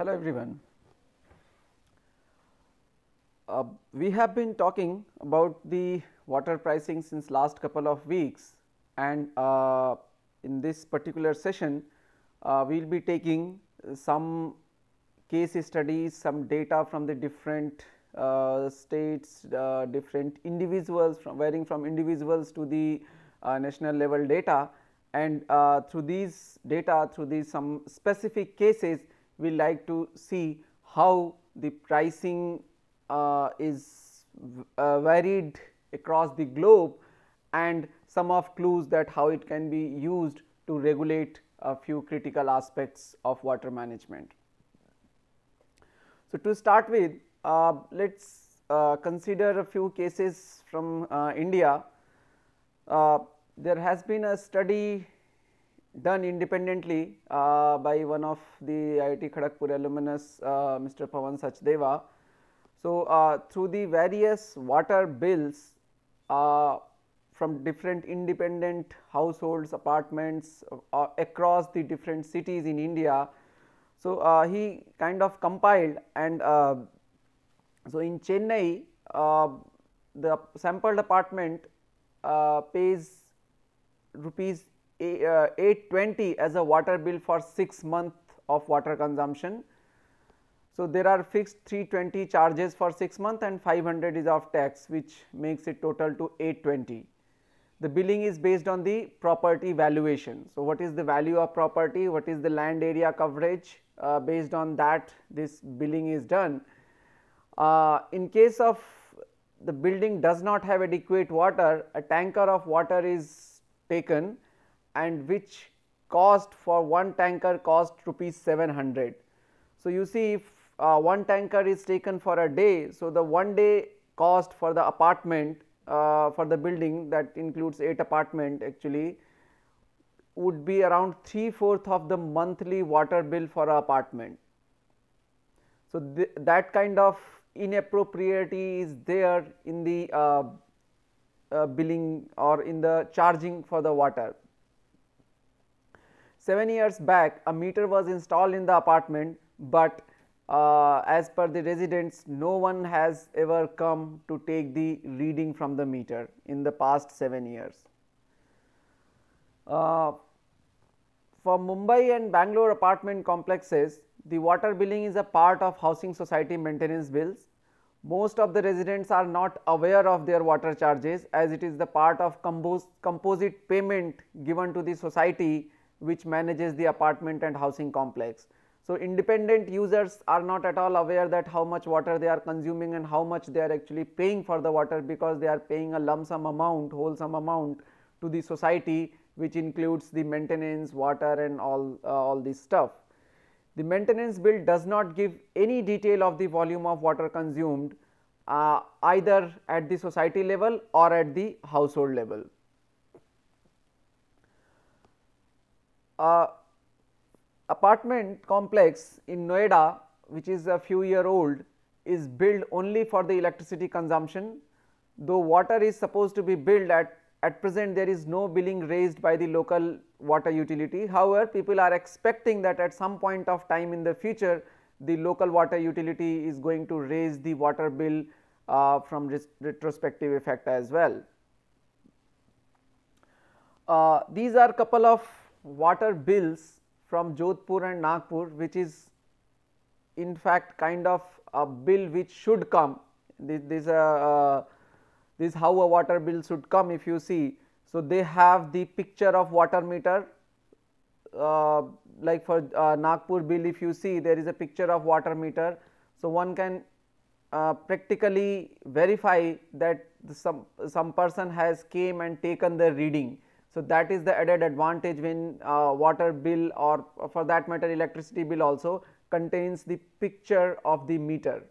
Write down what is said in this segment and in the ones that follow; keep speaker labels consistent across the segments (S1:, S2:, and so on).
S1: Hello everyone. We have been talking about the water pricing since last couple of weeks, and in this particular session we will be taking some case studies, some data from the different states, different individuals, varying from individuals to the national level data, and through these data, through these some specific cases, we like to see how the pricing is varied across the globe, and some of clues that how it can be used to regulate a few critical aspects of water management. So, to start with, let us consider a few cases from India. There has been a study done independently by one of the IIT Kharagpur alumnus, Mr. Pawan Sachdeva. So, through the various water bills from different independent households, apartments across the different cities in India. So, he kind of compiled, and so in Chennai the sampled apartment pays rupees 820 as a water bill for 6 months of water consumption. So, there are fixed 320 charges for 6 months and 500 is of tax, which makes it total to 820. The billing is based on the property valuation. So, what is the value of property, what is the land area coverage, based on that this billing is done. In case of the building does not have adequate water, a tanker of water is taken, and which cost for one tanker cost rupees 700. So, you see, if one tanker is taken for a day, so the one day cost for the apartment for the building, that includes 8 apartment actually, would be around 3/4 of the monthly water bill for an apartment. So, that kind of inappropriacy is there in the billing or in the charging for the water. 7 years back, a meter was installed in the apartment, but as per the residents, no one has ever come to take the reading from the meter in the past 7 years. For Mumbai and Bangalore apartment complexes, the water billing is a part of housing society maintenance bills. Most of the residents are not aware of their water charges, as it is the part of composite payment given to the society which manages the apartment and housing complex. So, independent users are not at all aware that how much water they are consuming and how much they are actually paying for the water, because they are paying a lump sum amount, whole sum amount to the society, which includes the maintenance, water and all this stuff. The maintenance bill does not give any detail of the volume of water consumed either at the society level or at the household level. Apartment complex in Noida, which is a few year old, is billed only for the electricity consumption, though water is supposed to be billed at present. There is no billing raised by the local water utility. However, people are expecting that at some point of time in the future, the local water utility is going to raise the water bill from retrospective effect as well. These are couple of water bills from Jodhpur and Nagpur, which is in fact kind of a bill which should come. This how a water bill should come, if you see. So, they have the picture of water meter, like for Nagpur bill, if you see, there is a picture of water meter. So, one can practically verify that some person has came and taken the reading. So, that is the added advantage when water bill, or for that matter electricity bill also, contains the picture of the meter.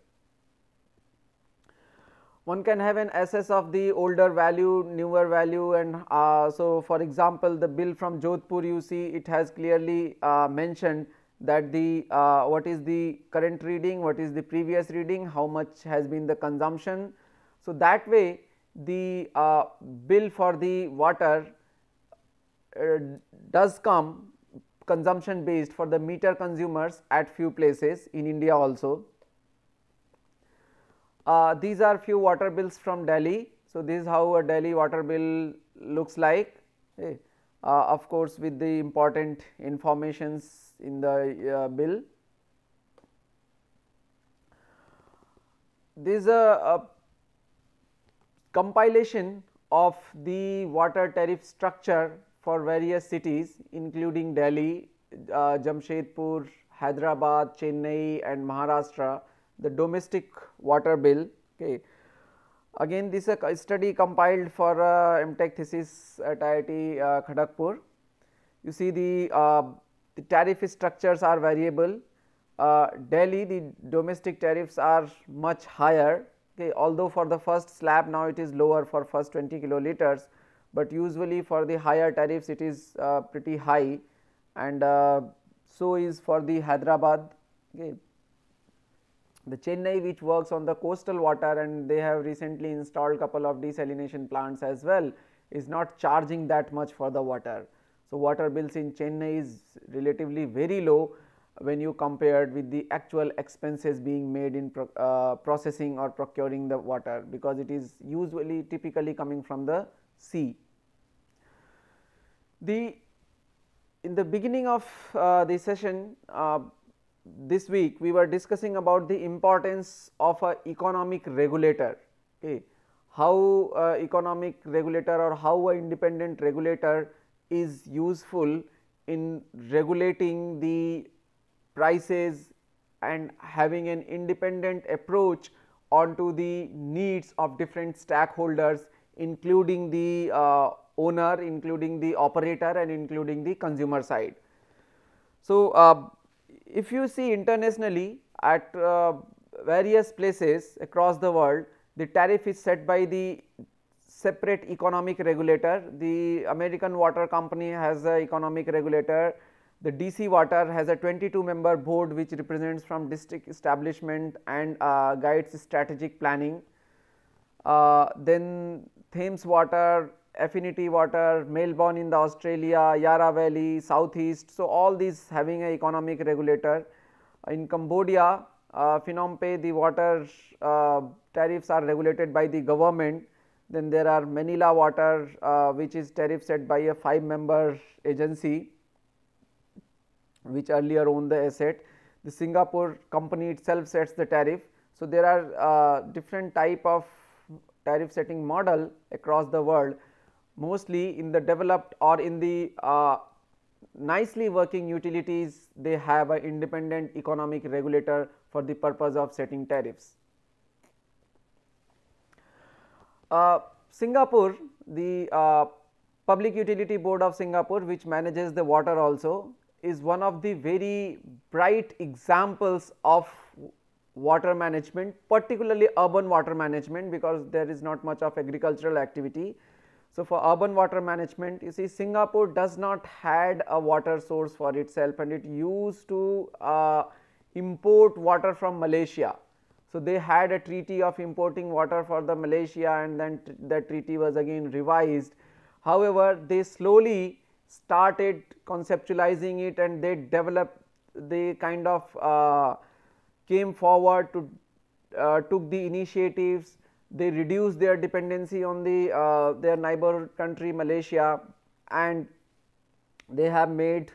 S1: One can have an access of the older value, newer value, and so for example, the bill from Jodhpur, you see it has clearly mentioned that the what is the current reading, what is the previous reading, how much has been the consumption. So, that way the bill for the water does come consumption based for the meter consumers at few places in India also. These are few water bills from Delhi. So, this is how a Delhi water bill looks like, okay. Of course, with the important informations in the bill. This is a compilation of the water tariff structure for various cities including Delhi, Jamshedpur, Hyderabad, Chennai and Maharashtra, the domestic water bill. Okay. Again, this is a study compiled for MTech thesis at IIT Kharagpur. You see the tariff structures are variable. Delhi, the domestic tariffs are much higher, okay, although for the first slab now it is lower for first 20 kiloliters, but usually for the higher tariffs it is pretty high, and so is for the Hyderabad. Okay. The Chennai, which works on the coastal water and they have recently installed couple of desalination plants as well, is not charging that much for the water. So, water bills in Chennai is relatively very low when you compared with the actual expenses being made in processing or procuring the water, because it is usually typically coming from the sea. In the beginning of the session this week, we were discussing about the importance of a economic regulator, okay. How economic regulator or how a independent regulator is useful in regulating the prices and having an independent approach onto the needs of different stakeholders, including the owner, including the operator and including the consumer side. So, if you see internationally at various places across the world, the tariff is set by the separate economic regulator. The American Water Company has a economic regulator. The DC Water has a 22-member board which represents from district establishment and guides strategic planning. Then Thames Water, Affinity Water, Melbourne in the Australia, Yarra Valley, Southeast. So, all these having an economic regulator. In Cambodia, Phnom Penh, the water tariffs are regulated by the government. Then there are Manila Water, which is tariff set by a 5-member agency which earlier owned the asset. The Singapore company itself sets the tariff. So, there are different type of tariff setting model across the world. Mostly in the developed or in the nicely working utilities, they have an independent economic regulator for the purpose of setting tariffs. Singapore, the Public Utility Board of Singapore, which manages the water also, is one of the very bright examples of water management, particularly urban water management, because there is not much of agricultural activity. So, for urban water management, you see Singapore does not had a water source for itself and it used to import water from Malaysia. So, they had a treaty of importing water for the Malaysia and then that treaty was again revised. However, they slowly started conceptualizing it and they developed, they kind of came forward to took the initiatives. They reduced their dependency on the their neighbor country Malaysia, and they have made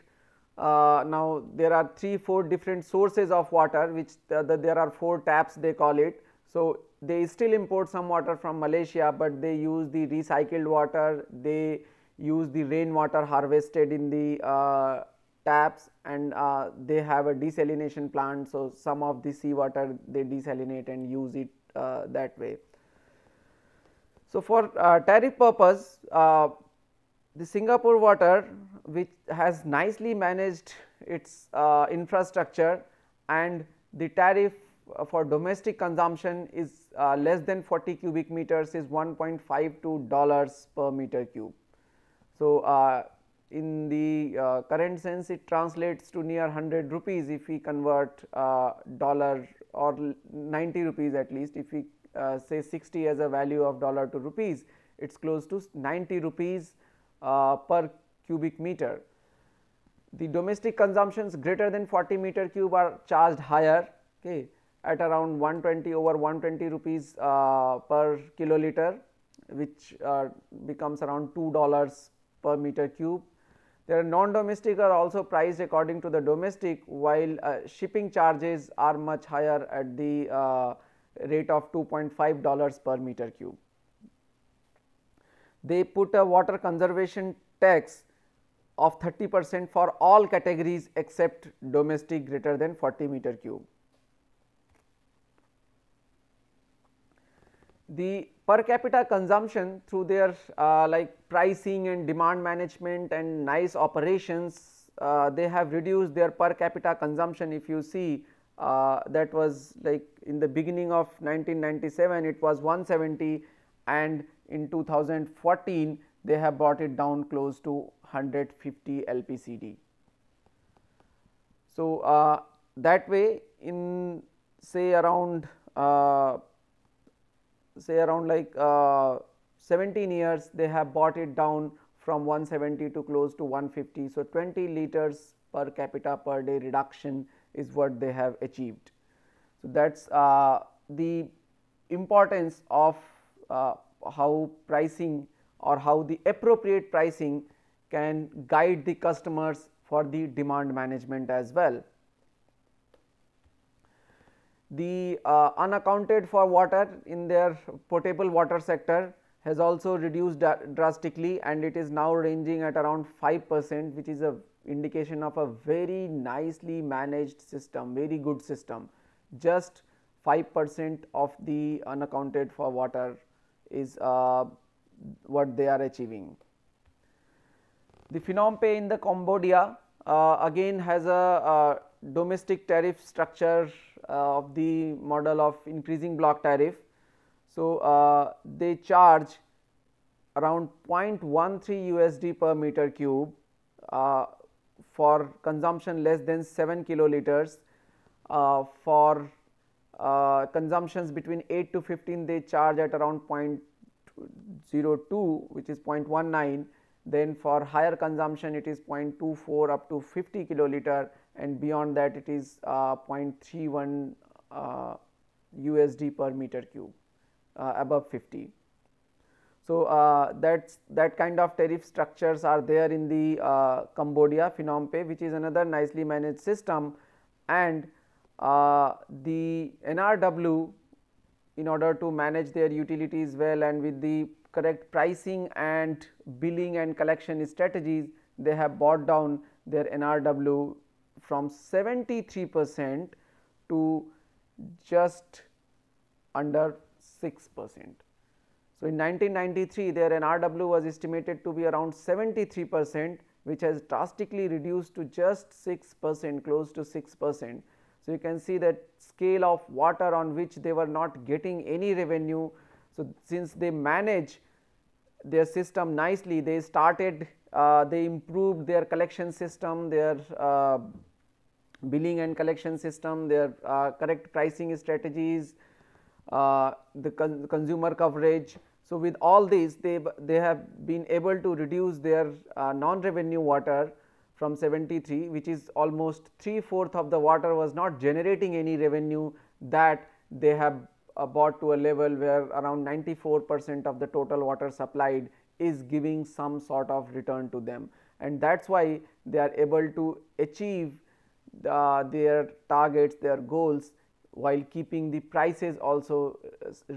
S1: now there are 3-4 different sources of water, which there are 4 taps they call it. So, they still import some water from Malaysia, but they use the recycled water, they use the rainwater harvested in the taps, and they have a desalination plant. So, some of the seawater they desalinate and use it that way. So, for tariff purpose, the Singapore water, which has nicely managed its infrastructure, and the tariff for domestic consumption is less than 40 cubic meters, is $1.52 per meter cube. So, in the current sense it translates to near 100 rupees if we convert dollar, or 90 rupees at least. If we say 60 as a value of dollar to rupees, it is close to 90 rupees per cubic meter. The domestic consumptions greater than 40 meter cube are charged higher, okay, at around 120 over 120 rupees per kiloliter, which becomes around $2 per meter cube. Their non-domestic are also priced according to the domestic, while shipping charges are much higher at the rate of $2.5 per meter cube. They put a water conservation tax of 30% for all categories except domestic greater than 40 meter cube. The per capita consumption through their like pricing and demand management and nice operations, they have reduced their per capita consumption. If you see, that was like in the beginning of 1997 it was 170, and in 2014 they have brought it down close to 150 LPCD. So, that way in say around like 17 years they have brought it down from 170 to close to 150. So, 20 liters per capita per day reduction is what they have achieved. So, that is the importance of how pricing or how the appropriate pricing can guide the customers for the demand management as well. The unaccounted for water in their potable water sector has also reduced drastically, and it is now ranging at around 5%, which is a indication of a very nicely managed system, very good system. Just 5% of the unaccounted for water is what they are achieving. The Phnom Penh in the Cambodia again has a domestic tariff structure of the model of increasing block tariff. So, they charge around 0.13 USD per meter cube for consumption less than 7 kiloliters. For consumptions between 8 to 15 they charge at around 0.02, which is 0.19. Then for higher consumption it is 0.24 up to 50 kiloliter, and beyond that it is 0.31 USD per meter cube above 50. So, that kind of tariff structures are there in the Cambodia, Phnom Penh, which is another nicely managed system. And the NRW, in order to manage their utilities well and with the correct pricing and billing and collection strategies, they have brought down their NRW from 73% to just under 6%. So, in 1993 their NRW was estimated to be around 73%, which has drastically reduced to just 6%, close to 6%. So, you can see that scale of water on which they were not getting any revenue. So, since they manage their system nicely, they started they improved their collection system, their billing and collection system, their correct pricing strategies, the consumer coverage. So, with all these they have been able to reduce their non-revenue water from 73, which is almost 3/4 of the water was not generating any revenue, that they have brought to a level where around 94% of the total water supplied is giving some sort of return to them, and that is why they are able to achieve their targets, their goals, while keeping the prices also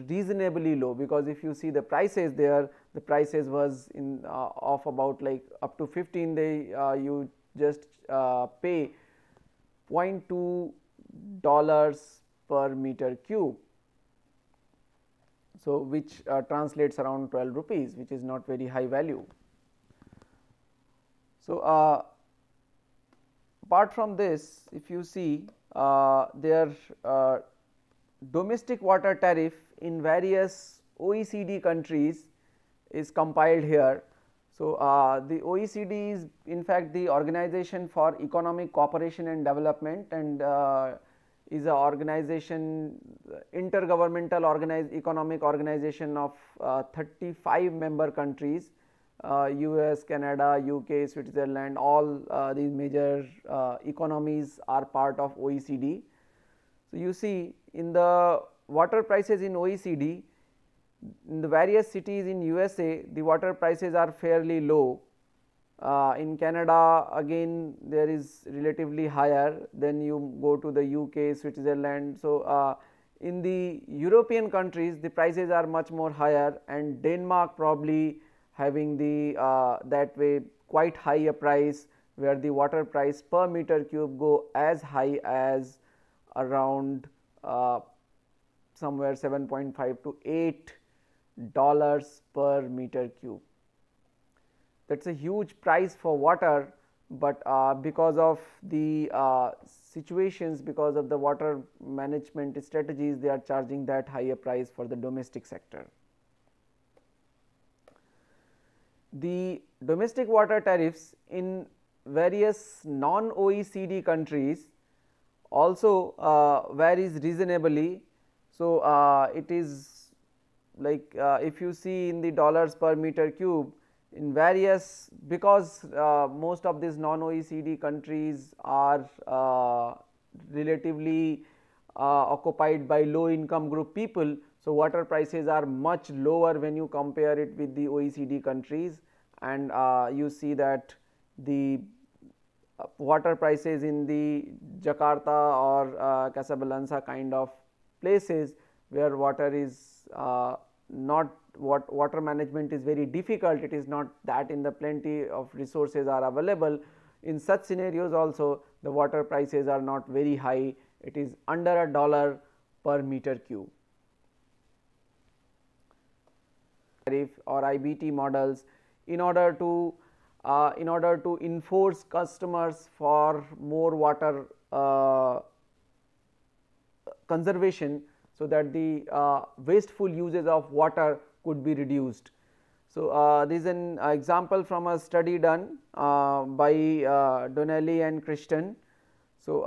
S1: reasonably low. Because if you see the prices there, the prices was in of about like up to 15, they you just pay $0.2 per meter cube. So, which translates around 12 rupees, which is not very high value. So, apart from this, if you see their domestic water tariff in various OECD countries is compiled here. So, the OECD is in fact the Organization for Economic Cooperation and Development, and is a organization, intergovernmental economic organization of 35 member countries, US, Canada, UK, Switzerland, all these major economies are part of OECD. So, you see in the water prices in OECD, in the various cities in USA, the water prices are fairly low. In Canada again there is relatively higher, then you go to the UK, Switzerland. So, in the European countries the prices are much more higher, and Denmark probably having the that way quite high a price, where the water price per meter cube go as high as around somewhere 7.5 to $8 per meter cube. That is a huge price for water, but because of the situations, because of the water management strategies, they are charging that higher price for the domestic sector. The domestic water tariffs in various non-OECD countries also varies reasonably. So, it is like if you see in the dollars per meter cube, in various, because most of these non-OECD countries are relatively occupied by low income group people. So, water prices are much lower when you compare it with the OECD countries, and you see that the water prices in the Jakarta or Casablanca kind of places, where water is not water management is very difficult, it is not that in the plenty of resources are available. In such scenarios also the water prices are not very high, it is under $1 per meter cube. Tariff or IBT models in order to enforce customers for more water conservation, so that the wasteful uses of water could be reduced. So, this is an example from a study done by Donnelly and Christian. So,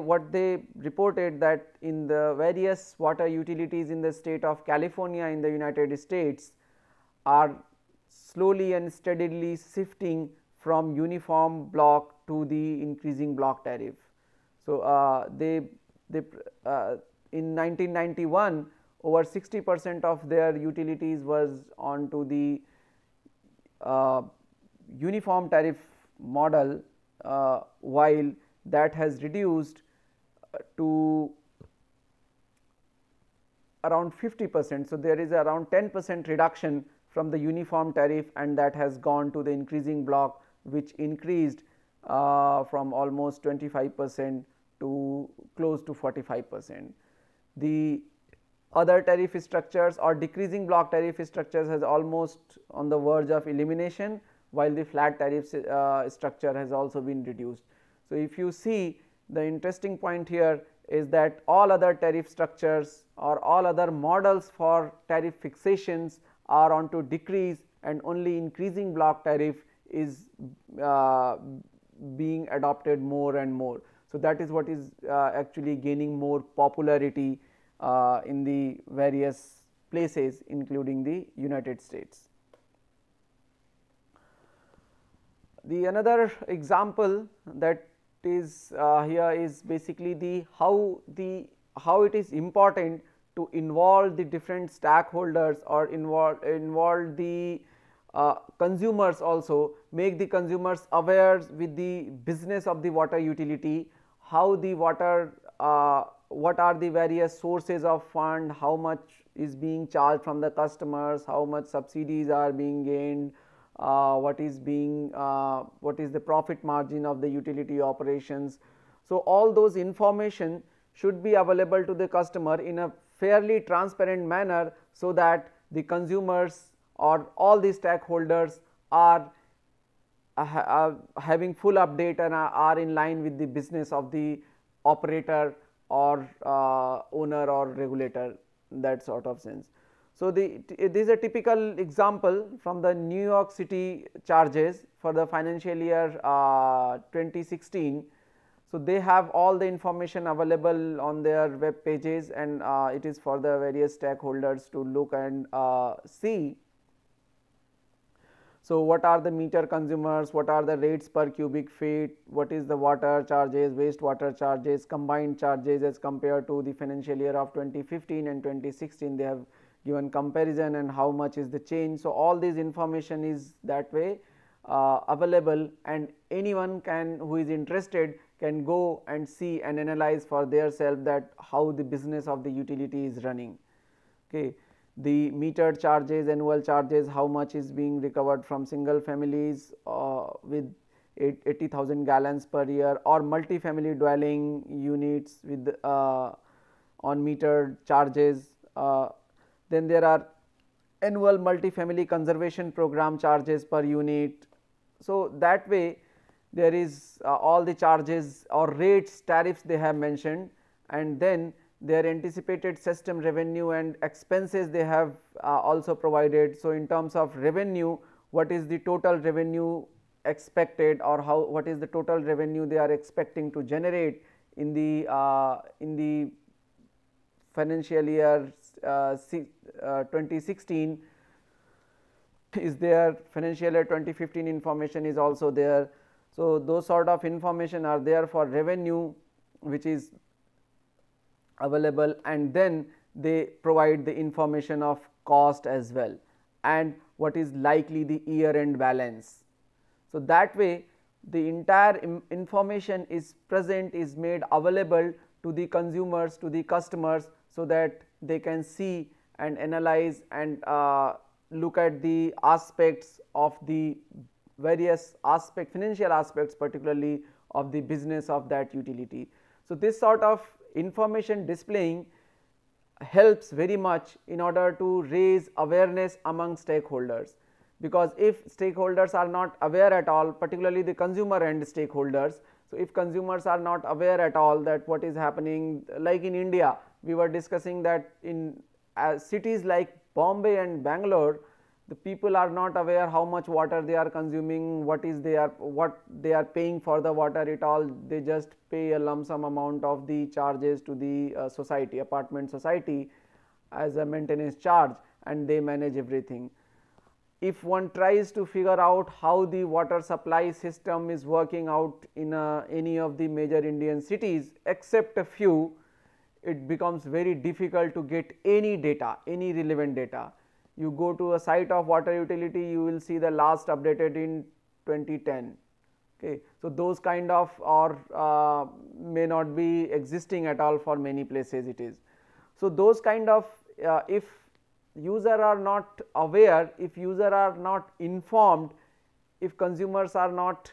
S1: what they reported that in the various water utilities in the state of California in the United States are slowly and steadily shifting from uniform block to the increasing block tariff. So, in 1991 over 60% of their utilities was on to the uniform tariff model, while that has reduced to around 50%. So, there is around 10% reduction from the uniform tariff, and that has gone to the increasing block, which increased from almost 25% to close to 45%. The other tariff structures or decreasing block tariff structures has almost on the verge of elimination, while the flat tariff structure has also been reduced. So, if you see, the interesting point here is that all other tariff structures or all other models for tariff fixations are on to decrease, and only increasing block tariff is being adopted more and more. So, that is what is actually gaining more popularity in the various places, including the United States. The another example that is here is basically the how it is important to involve the different stakeholders, or involve the consumers also, make the consumers aware with the business of the water utility, how the water what are the various sources of fund, how much is being charged from the customers, how much subsidies are being gained, what is the profit margin of the utility operations. So, all those information should be available to the customer in a fairly transparent manner, so that the consumers or all the stakeholders are having full update and are in line with the business of the operator or owner or regulator, that sort of sense. So, this is a typical example from the New York City charges for the financial year 2016. So, they have all the information available on their web pages, and it is for the various stakeholders to look and see. So what are the meter consumers, what are the rates per cubic feet, what is the water charges, wastewater charges, combined charges as compared to the financial year of 2015 and 2016. They have given comparison and how much is the change. So all this information is that way available, and anyone can, who is interested, can go and see and analyze for their self that how the business of the utility is running. Okay. The metered charges, annual charges, how much is being recovered from single families with 80,000 gallons per year, or multi-family dwelling units with on metered charges. Then there are annual multi-family conservation program charges per unit. So that way there is all the charges or rates, tariffs they have mentioned, and then their anticipated system revenue and expenses they have also provided. So in terms of revenue, what is the total revenue expected, or what is the total revenue they are expecting to generate in the financial year 2016 is there, financial year 2015 information is also there. So those sort of information are there for revenue, which is available, and then they provide the information of cost as well, and what is likely the year end balance. So that way the entire information is present, is made available to the consumers, to the customers, so that they can see and analyze and look at the aspects of the various financial aspects, particularly of the business of that utility. So this sort of information displaying helps very much in order to raise awareness among stakeholders, because if stakeholders are not aware at all, particularly the consumer end stakeholders, so if consumers are not aware at all that what is happening, like in India we were discussing that in cities like Bombay and Bangalore, the people are not aware how much water they are consuming, what they are paying for the water at all. They just pay a lump sum amount of the charges to the society, apartment society, as a maintenance charge, and they manage everything. If one tries to figure out how the water supply system is working out in any of the major Indian cities, except a few, it becomes very difficult to get any data, any relevant data. You go to a site of water utility, you will see the last updated in 2010. Okay. So those kind of, or may not be existing at all for many places it is. So those kind of, if user are not aware, if user are not informed, if consumers are not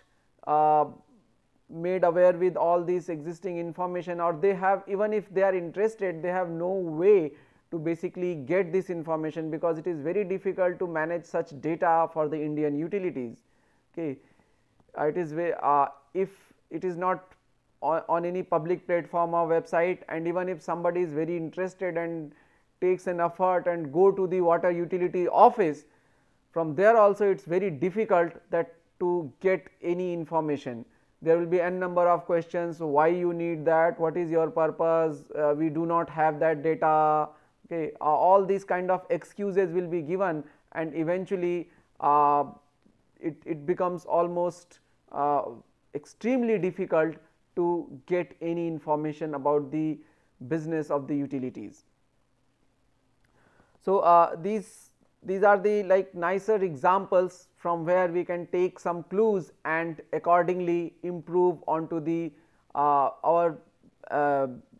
S1: made aware with all these existing information, or they have, even if they are interested, they have no way to basically get this information, because it is very difficult to manage such data for the Indian utilities. Okay. It is if it is not on any public platform or website, and even if somebody is very interested and takes an effort and go to the water utility office, from there also it is very difficult that to get any information. There will be n number of questions, why you need that, what is your purpose, we do not have that data. Okay, all these kind of excuses will be given, and eventually it becomes almost extremely difficult to get any information about the business of the utilities. So these are the like nicer examples from where we can take some clues and accordingly improve onto the our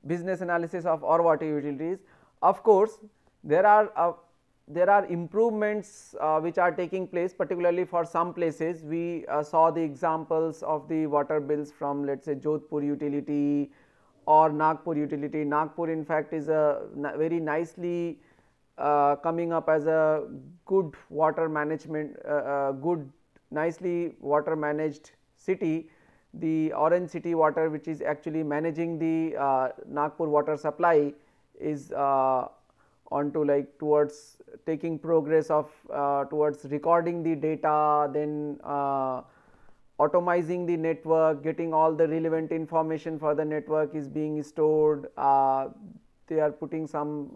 S1: business analysis of our water utilities. Of course, there are improvements which are taking place, particularly for some places. We saw the examples of the water bills from, let us say, Jodhpur utility or Nagpur utility. Nagpur in fact is a very nicely coming up as a good water management, nicely water managed city. The Orange City Water, which is actually managing the Nagpur water supply, is onto like towards taking progress of towards recording the data, then automizing the network, getting all the relevant information for the network is being stored. They are putting some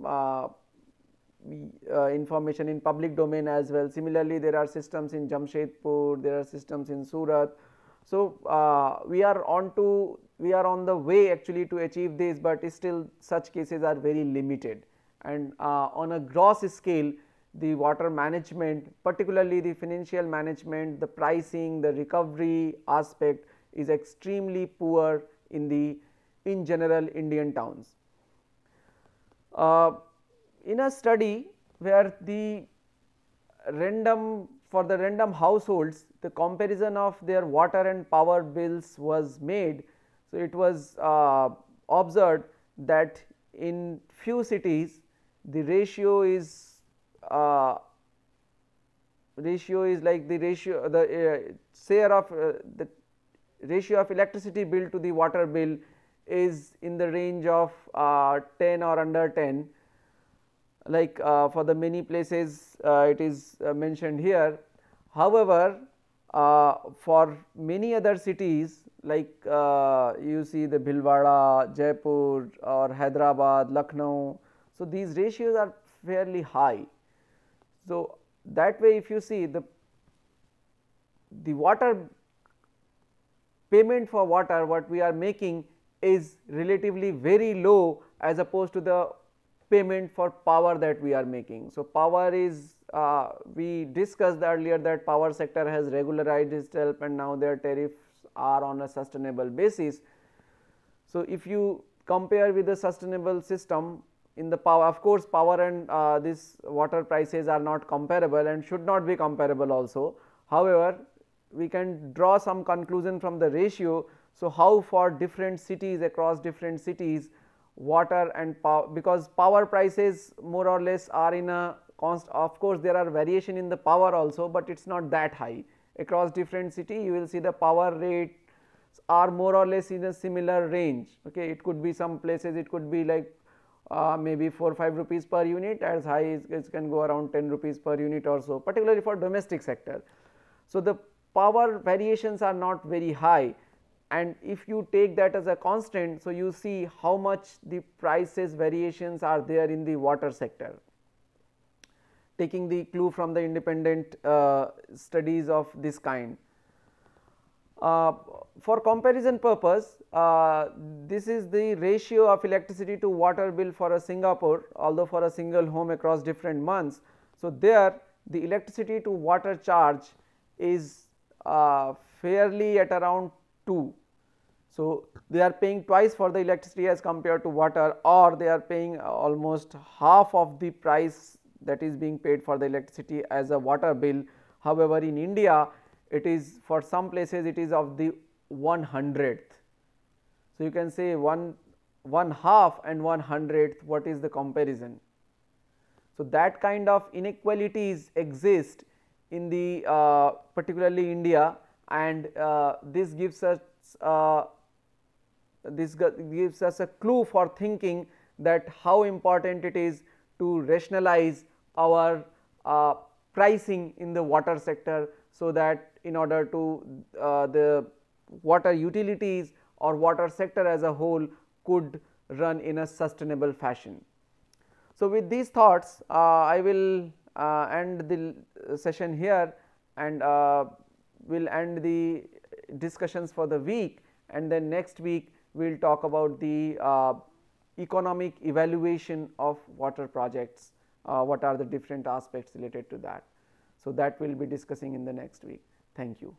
S1: information in public domain as well. Similarly, there are systems in Jamshedpur, there are systems in Surat. So, we are on the way actually to achieve this, but still such cases are very limited, and on a gross scale the water management, particularly the financial management, the pricing, the recovery aspect is extremely poor in general Indian towns. In a study where for the random households, the comparison of their water and power bills was made. So, it was observed that in few cities the ratio is like the share of the ratio of electricity bill to the water bill is in the range of 10 or under 10, like for the many places it is mentioned here. However, for many other cities like you see the Bhilwara, Jaipur or Hyderabad, Lucknow, so these ratios are fairly high. So, that way if you see the water payment for water what we are making is relatively very low as opposed to the payment for power that we are making. So, power is we discussed earlier that power sector has regularized itself and now their tariffs are on a sustainable basis. So, if you compare with the sustainable system in the power, of course, power and this water prices are not comparable and should not be comparable also. However, we can draw some conclusion from the ratio. So, how for different cities, across different cities, water and power, because power prices more or less are in a constant, of course, there are variation in the power also, but it is not that high. Across different city you will see the power rates are more or less in a similar range. Okay, it could be some places it could be like maybe 4-5 rupees per unit, as high as it can go around 10 rupees per unit or so, particularly for domestic sector. So, the power variations are not very high, and if you take that as a constant, so you see how much the prices variations are there in the water sector, taking the clue from the independent studies of this kind. For comparison purpose, this is the ratio of electricity to water bill for a Singapore, although for a single home across different months. So, there the electricity to water charge is fairly at around 2. So, they are paying twice for the electricity as compared to water, or they are paying almost half of the price that is being paid for the electricity as a water bill. However, in India it is, for some places it is of the 1/100th. So, you can say one half and 1/100th, what is the comparison. So, that kind of inequalities exist in the particularly India, and this gives us a clue for thinking that how important it is to rationalize our pricing in the water sector, so that in order to the water utilities or water sector as a whole could run in a sustainable fashion. So, with these thoughts I will end the session here, and will end the discussions for the week, and then next week we will talk about the economic evaluation of water projects, what are the different aspects related to that. So, that we will be discussing in the next week. Thank you.